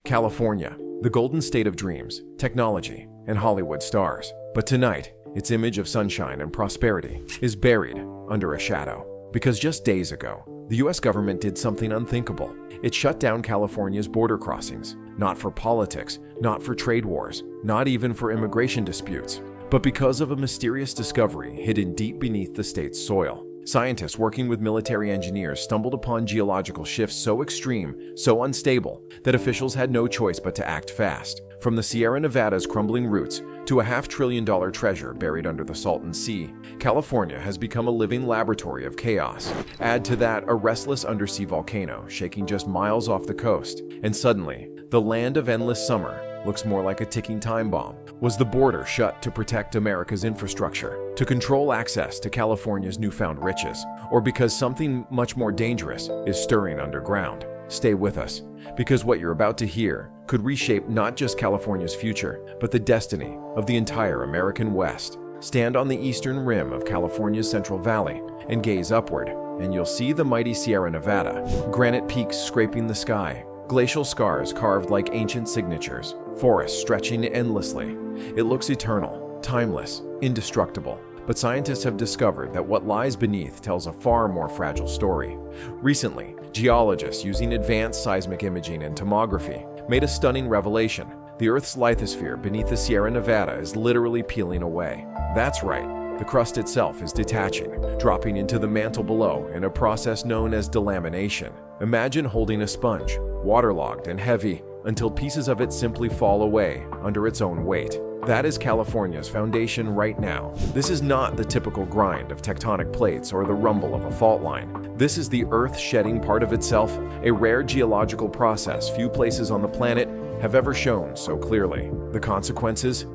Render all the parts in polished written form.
California, the golden state of dreams, technology, and Hollywood stars. But tonight, its image of sunshine and prosperity is buried under a shadow. Because just days ago, the US government did something unthinkable. It shut down California's border crossings, not for politics, not for trade wars, not even for immigration disputes, but because of a mysterious discovery hidden deep beneath the state's soil. Scientists working with military engineers stumbled upon geological shifts so extreme, so unstable, that officials had no choice but to act fast. From the Sierra Nevada's crumbling roots to a $500 billion treasure buried under the Salton Sea, California has become a living laboratory of chaos. Add to that a restless undersea volcano shaking just miles off the coast, and suddenly, the land of endless summer looks more like a ticking time bomb. Was the border shut to protect America's infrastructure, to control access to California's newfound riches, or because something much more dangerous is stirring underground? Stay with us, because what you're about to hear could reshape not just California's future, but the destiny of the entire American West. Stand on the eastern rim of California's Central Valley and gaze upward, and you'll see the mighty Sierra Nevada, granite peaks scraping the sky, glacial scars carved like ancient signatures, forests stretching endlessly. It looks eternal, timeless, indestructible. But scientists have discovered that what lies beneath tells a far more fragile story. Recently, geologists using advanced seismic imaging and tomography made a stunning revelation. The Earth's lithosphere beneath the Sierra Nevada is literally peeling away. That's right, the crust itself is detaching, dropping into the mantle below in a process known as delamination. Imagine holding a sponge, waterlogged and heavy, until pieces of it simply fall away under its own weight. That is California's foundation right now. This is not the typical grind of tectonic plates or the rumble of a fault line. This is the Earth shedding part of itself, a rare geological process few places on the planet have ever shown so clearly. The consequences?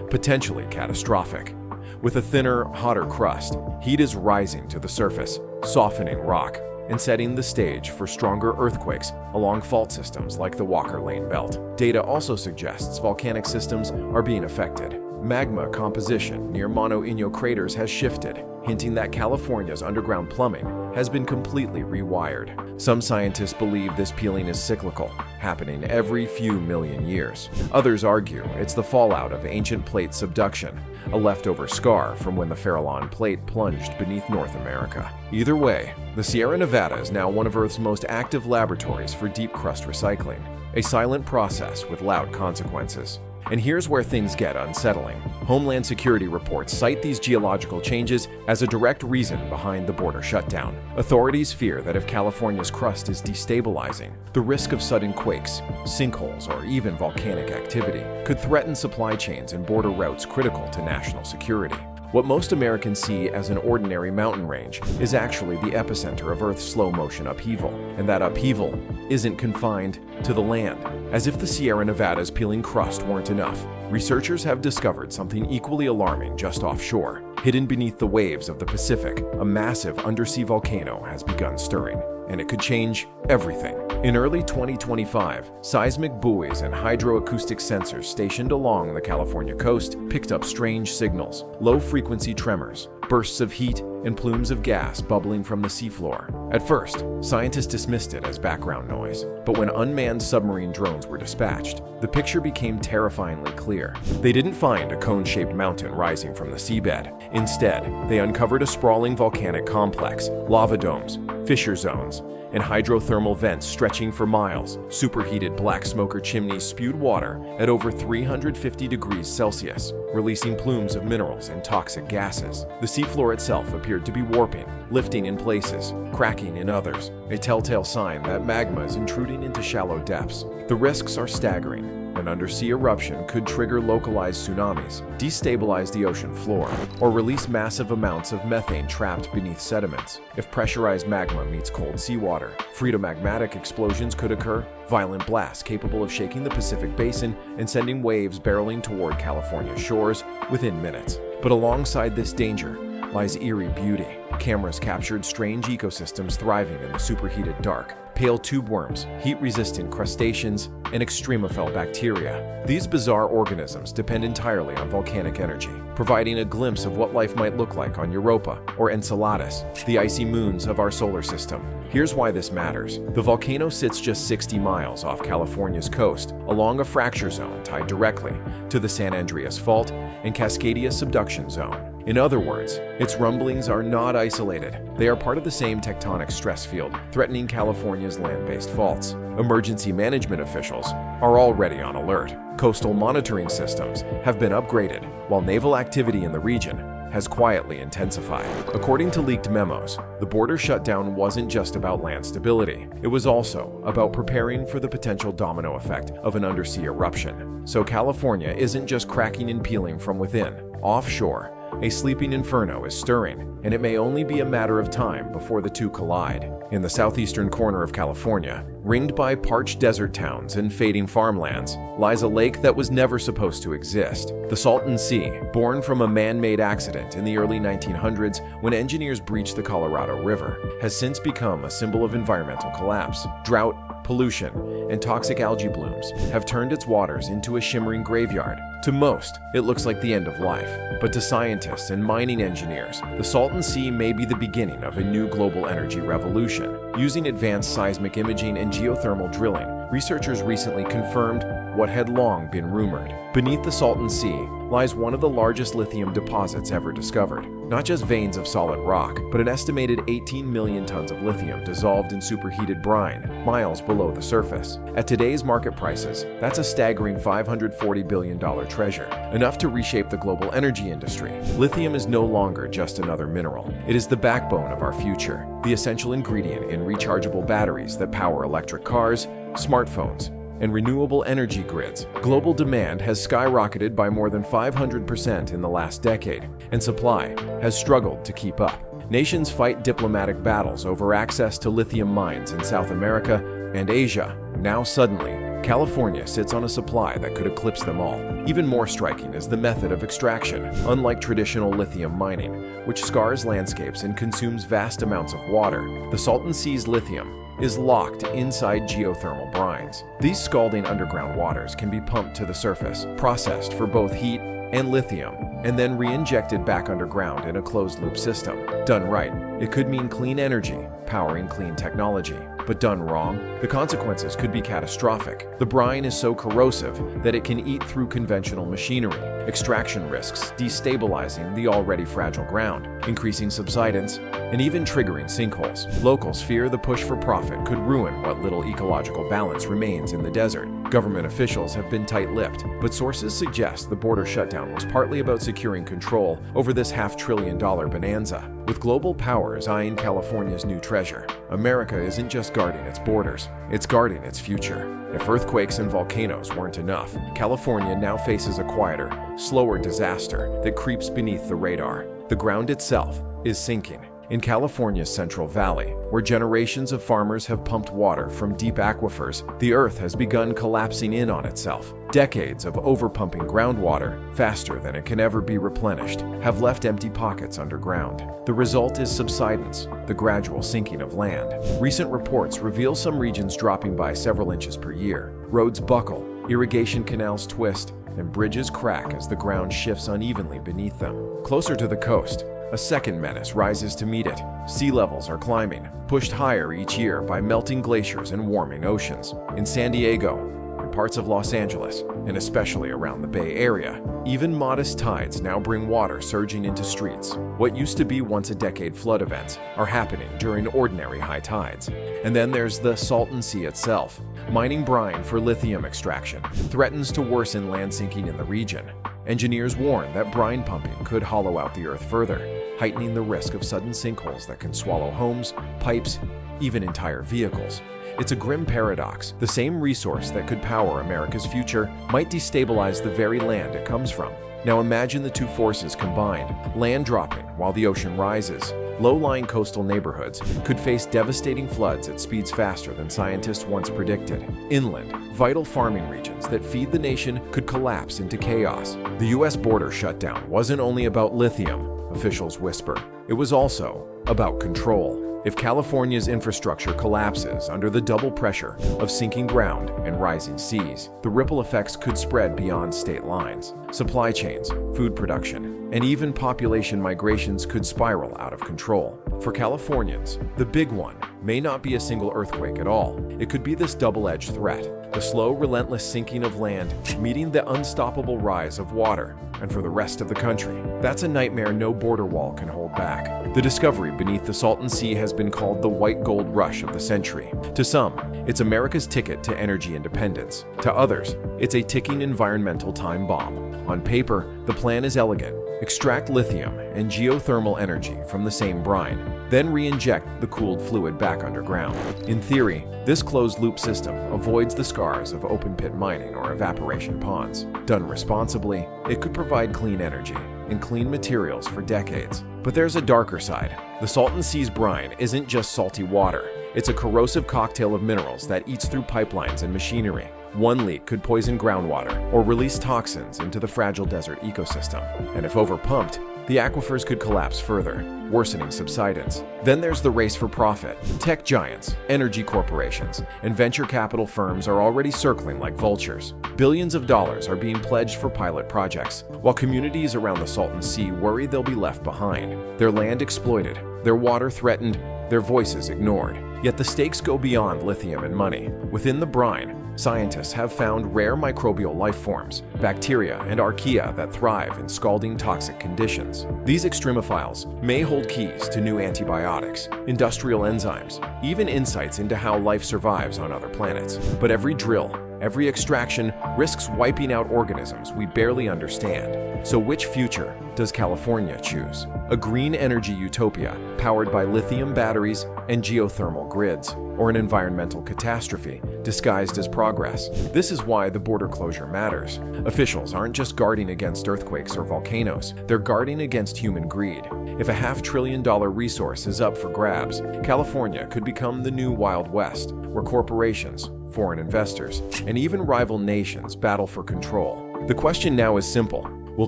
Potentially catastrophic. With a thinner, hotter crust, heat is rising to the surface, softening rock, and setting the stage for stronger earthquakes along fault systems like the Walker Lane Belt. Data also suggests volcanic systems are being affected. Magma composition near Mono Inyo craters has shifted, hinting that California's underground plumbing has been completely rewired. Some scientists believe this peeling is cyclical, happening every few million years. Others argue it's the fallout of ancient plate subduction, a leftover scar from when the Farallon Plate plunged beneath North America. Either way, the Sierra Nevada is now one of Earth's most active laboratories for deep crust recycling, a silent process with loud consequences. And here's where things get unsettling. Homeland Security reports cite these geological changes as a direct reason behind the border shutdown. Authorities fear that if California's crust is destabilizing, the risk of sudden quakes, sinkholes, or even volcanic activity could threaten supply chains and border routes critical to national security. What most Americans see as an ordinary mountain range is actually the epicenter of Earth's slow-motion upheaval, and that upheaval isn't confined to the land. As if the Sierra Nevada's peeling crust weren't enough, researchers have discovered something equally alarming just offshore. Hidden beneath the waves of the Pacific, a massive undersea volcano has begun stirring, and it could change everything. In early 2025, seismic buoys and hydroacoustic sensors stationed along the California coast picked up strange signals, low-frequency tremors, bursts of heat, and plumes of gas bubbling from the seafloor. At first, scientists dismissed it as background noise, but when unmanned submarine drones were dispatched, the picture became terrifyingly clear. They didn't find a cone-shaped mountain rising from the seabed. Instead, they uncovered a sprawling volcanic complex, lava domes, fissure zones, and hydrothermal vents stretching for miles. Superheated black smoker chimneys spewed water at over 350 degrees Celsius, releasing plumes of minerals and toxic gases. The seafloor itself appeared to be warping, lifting in places, cracking in others, a telltale sign that magma is intruding into shallow depths. The risks are staggering. An undersea eruption could trigger localized tsunamis, destabilize the ocean floor, or release massive amounts of methane trapped beneath sediments. If pressurized magma meets cold seawater, phreatomagmatic explosions could occur, violent blasts capable of shaking the Pacific Basin and sending waves barreling toward California's shores within minutes. But alongside this danger lies eerie beauty. Cameras captured strange ecosystems thriving in the superheated dark: pale tube worms, heat-resistant crustaceans, and extremophile bacteria. These bizarre organisms depend entirely on volcanic energy, providing a glimpse of what life might look like on Europa or Enceladus, the icy moons of our solar system. Here's why this matters. The volcano sits just 60 miles off California's coast, along a fracture zone tied directly to the San Andreas Fault and Cascadia subduction zone. In other words, its rumblings are not isolated. They are part of the same tectonic stress field, threatening California's land-based faults. Emergency management officials are already on alert. Coastal monitoring systems have been upgraded, while naval activity in the region has quietly intensified. According to leaked memos, the border shutdown wasn't just about land stability. It was also about preparing for the potential domino effect of an undersea eruption. So California isn't just cracking and peeling from within. Offshore, a sleeping inferno is stirring, and it may only be a matter of time before the two collide. In the southeastern corner of California, ringed by parched desert towns and fading farmlands, lies a lake that was never supposed to exist. The Salton Sea, born from a man-made accident in the early 1900s when engineers breached the Colorado River, has since become a symbol of environmental collapse. Drought, pollution, and toxic algae blooms have turned its waters into a shimmering graveyard. To most, it looks like the end of life. But to scientists and mining engineers, the Salton Sea may be the beginning of a new global energy revolution. Using advanced seismic imaging and geothermal drilling, researchers recently confirmed what had long been rumored. Beneath the Salton Sea lies one of the largest lithium deposits ever discovered. Not just veins of solid rock, but an estimated 18 million tons of lithium dissolved in superheated brine, miles below the surface. At today's market prices, that's a staggering $540 billion treasure, enough to reshape the global energy industry. Lithium is no longer just another mineral. It is the backbone of our future, the essential ingredient in rechargeable batteries that power electric cars, smartphones, and renewable energy grids. Global demand has skyrocketed by more than 500% in the last decade, and supply has struggled to keep up. Nations fight diplomatic battles over access to lithium mines in South America and Asia. Now suddenly, California sits on a supply that could eclipse them all. Even more striking is the method of extraction. Unlike traditional lithium mining, which scars landscapes and consumes vast amounts of water, the Salton Sea's lithium is locked inside geothermal brines. These scalding underground waters can be pumped to the surface, processed for both heat and lithium, and then re-injected back underground in a closed-loop system. Done right, it could mean clean energy, powering clean technology. But done wrong, the consequences could be catastrophic. The brine is so corrosive that it can eat through conventional machinery. Extraction risks destabilizing the already fragile ground, increasing subsidence, and even triggering sinkholes. Locals fear the push for profit could ruin what little ecological balance remains in the desert. Government officials have been tight-lipped, but sources suggest the border shutdown was partly about securing control over this $500 billion bonanza. With global powers eyeing California's new treasure, America isn't just guarding its borders, it's guarding its future. If earthquakes and volcanoes weren't enough, California now faces a quieter, slower disaster that creeps beneath the radar. The ground itself is sinking. In California's Central Valley, where generations of farmers have pumped water from deep aquifers, the earth has begun collapsing in on itself. Decades of overpumping groundwater, faster than it can ever be replenished, have left empty pockets underground. The result is subsidence, the gradual sinking of land. Recent reports reveal some regions dropping by several inches per year. Roads buckle, irrigation canals twist, and bridges crack as the ground shifts unevenly beneath them. Closer to the coast, a second menace rises to meet it. Sea levels are climbing, pushed higher each year by melting glaciers and warming oceans. In San Diego, in parts of Los Angeles, and especially around the Bay Area, even modest tides now bring water surging into streets. What used to be once-a-decade flood events are happening during ordinary high tides. And then there's the Salton Sea itself. Mining brine for lithium extraction threatens to worsen land sinking in the region. Engineers warn that brine pumping could hollow out the earth further, heightening the risk of sudden sinkholes that can swallow homes, pipes, even entire vehicles. It's a grim paradox. The same resource that could power America's future might destabilize the very land it comes from. Now imagine the two forces combined: land dropping while the ocean rises. Low-lying coastal neighborhoods could face devastating floods at speeds faster than scientists once predicted. Inland, vital farming regions that feed the nation could collapse into chaos. The U.S. border shutdown wasn't only about lithium, officials whisper. It was also about control. If California's infrastructure collapses under the double pressure of sinking ground and rising seas, the ripple effects could spread beyond state lines. Supply chains, food production, and even population migrations could spiral out of control. For Californians, the big one may not be a single earthquake at all. It could be this double-edged threat, the slow, relentless sinking of land meeting the unstoppable rise of water. And for the rest of the country, that's a nightmare no border wall can hold back. The discovery beneath the Salton Sea has been called the white gold rush of the century. To some, it's America's ticket to energy independence. To others, it's a ticking environmental time bomb. On paper, the plan is elegant. Extract lithium and geothermal energy from the same brine, then re-inject the cooled fluid back underground. In theory, this closed-loop system avoids the scars of open-pit mining or evaporation ponds. Done responsibly, it could provide clean energy and clean materials for decades. But there's a darker side. The Salton Sea's brine isn't just salty water. It's a corrosive cocktail of minerals that eats through pipelines and machinery. One leak could poison groundwater or release toxins into the fragile desert ecosystem. And if overpumped, the aquifers could collapse further, worsening subsidence. Then there's the race for profit. Tech giants, energy corporations, and venture capital firms are already circling like vultures. Billions of dollars are being pledged for pilot projects, while communities around the Salton Sea worry they'll be left behind. Their land exploited, their water threatened, their voices ignored. Yet the stakes go beyond lithium and money. Within the brine, scientists have found rare microbial life forms, bacteria and archaea that thrive in scalding toxic conditions. These extremophiles may hold keys to new antibiotics, industrial enzymes, even insights into how life survives on other planets. But every drill, every extraction risks wiping out organisms we barely understand. So which future does California choose? A green energy utopia powered by lithium batteries and geothermal grids, or an environmental catastrophe disguised as progress? This is why the border closure matters. Officials aren't just guarding against earthquakes or volcanoes, they're guarding against human greed. If a $500 billion resource is up for grabs, California could become the new Wild West, where corporations, foreign investors, and even rival nations battle for control. The question now is simple. Will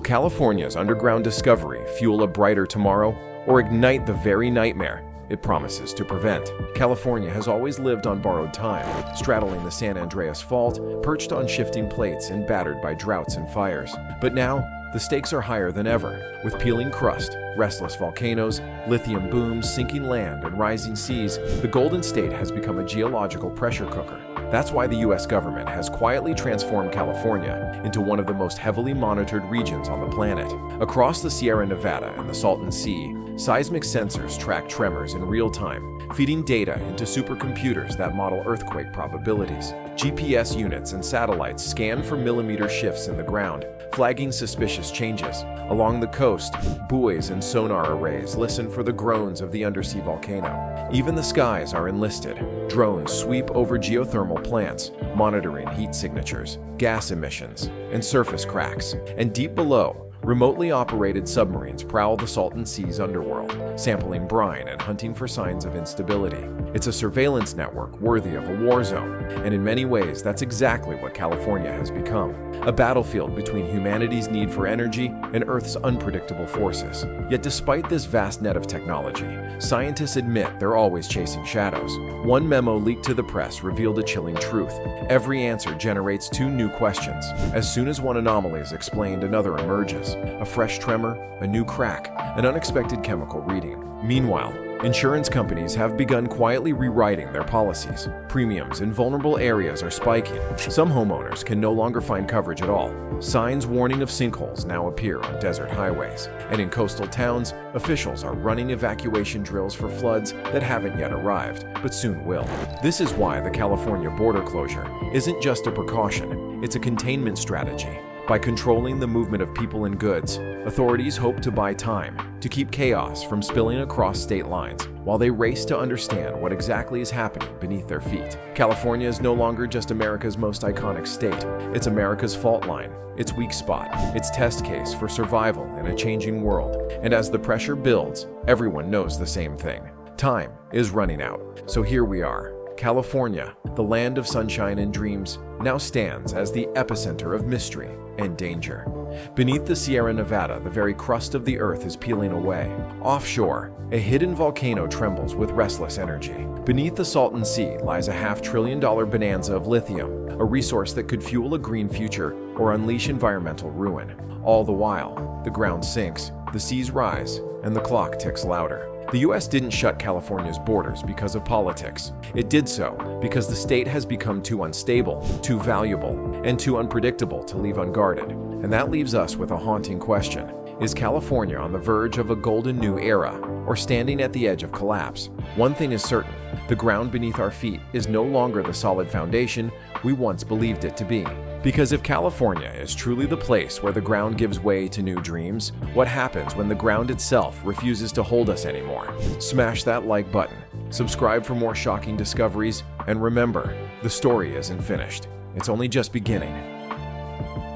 California's underground discovery fuel a brighter tomorrow, or ignite the very nightmare it promises to prevent? California has always lived on borrowed time, straddling the San Andreas Fault, perched on shifting plates and battered by droughts and fires. But now, the stakes are higher than ever. With peeling crust, restless volcanoes, lithium booms, sinking land, and rising seas, the Golden State has become a geological pressure cooker. That's why the US government has quietly transformed California into one of the most heavily monitored regions on the planet. Across the Sierra Nevada and the Salton Sea, seismic sensors track tremors in real time, feeding data into supercomputers that model earthquake probabilities. GPS units and satellites scan for millimeter shifts in the ground, flagging suspicious changes. Along the coast, buoys and sonar arrays listen for the groans of the undersea volcano. Even the skies are enlisted. Drones sweep over geothermal plants, monitoring heat signatures, gas emissions, and surface cracks. And deep below, remotely operated submarines prowl the Salton Sea's underworld, sampling brine and hunting for signs of instability. It's a surveillance network worthy of a war zone, and in many ways, that's exactly what California has become. A battlefield between humanity's need for energy and Earth's unpredictable forces. Yet despite this vast net of technology, scientists admit they're always chasing shadows. One memo leaked to the press revealed a chilling truth. Every answer generates two new questions. As soon as one anomaly is explained, another emerges. A fresh tremor, a new crack, an unexpected chemical reading. Meanwhile, insurance companies have begun quietly rewriting their policies. Premiums in vulnerable areas are spiking. Some homeowners can no longer find coverage at all. Signs warning of sinkholes now appear on desert highways. And in coastal towns, officials are running evacuation drills for floods that haven't yet arrived, but soon will. This is why the California border closure isn't just a precaution, it's a containment strategy. By controlling the movement of people and goods, authorities hope to buy time, to keep chaos from spilling across state lines, while they race to understand what exactly is happening beneath their feet. California is no longer just America's most iconic state. It's America's fault line, its weak spot, its test case for survival in a changing world. And as the pressure builds, everyone knows the same thing. Time is running out. So here we are. California, the land of sunshine and dreams, now stands as the epicenter of mystery and danger. Beneath the Sierra Nevada, the very crust of the earth is peeling away. Offshore, a hidden volcano trembles with restless energy. Beneath the Salton Sea lies a $500 billion bonanza of lithium, a resource that could fuel a green future or unleash environmental ruin. All the while, the ground sinks, the seas rise, and the clock ticks louder. The US didn't shut California's borders because of politics. It did so because the state has become too unstable, too valuable, and too unpredictable to leave unguarded. And that leaves us with a haunting question. Is California on the verge of a golden new era, or standing at the edge of collapse? One thing is certain, the ground beneath our feet is no longer the solid foundation we once believed it to be. Because if California is truly the place where the ground gives way to new dreams, what happens when the ground itself refuses to hold us anymore? Smash that like button, subscribe for more shocking discoveries, and remember, the story isn't finished. It's only just beginning.